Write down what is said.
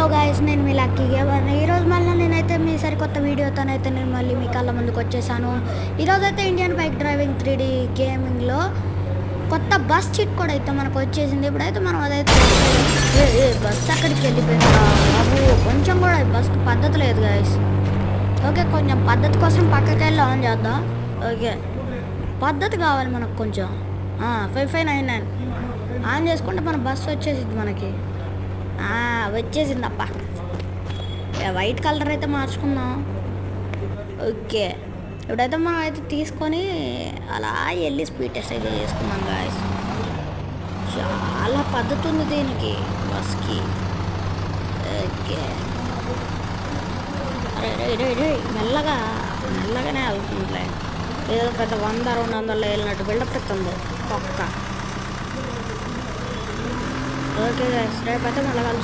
Hello guys, నేను మీ lucky gamer. ఈరోజు మళ్ళీ నేనైతే మీ సరికొత్త వీడియోతోనైతే నేను మళ్ళీ మీ కళ్ళ ముందుకు వచ్చేసాను. ఈరోజైతే ఇండియన్ బైక్ డ్రైవింగ్ 3D గేమింగ్లో కొత్త బస్ చిట్ కూడా అయితే మనకు వచ్చేసింది. ఇప్పుడైతే మనం అదైతే బస్ అక్కడికి వెళ్ళిపోయిందా బాబు, కొంచెం కూడా బస్కి పద్ధతి లేదు గాయస్. ఓకే, కొంచెం పద్ధతి కోసం పక్కకి వెళ్ళి ఆన్ చేద్దాం. ఓకే, పద్ధతి కావాలి మనకు కొంచెం. 5599 ఆన్ చేసుకుంటే మన బస్సు వచ్చేసింది మనకి. వచ్చేసిందప్ప. వైట్ కలర్ అయితే మార్చుకుందాం. ఓకే, ఇప్పుడైతే మనం అయితే తీసుకొని అలా వెళ్ళి స్పీడ్ టెస్ట్ అయితే చేసుకున్నాం గాయస్. చాలా పద్ధతి ఉంది దీనికి బస్కి. ఓకే, మెల్లగానే వెళ్తుందిలే. ఏదో పెద్ద 100-200 వెళ్ళినట్టు బిల్డప్ ఇస్తుంది పక్క. ఓకే గాయస్, రేపైతే మళ్ళీ కలుసుకుంటాం.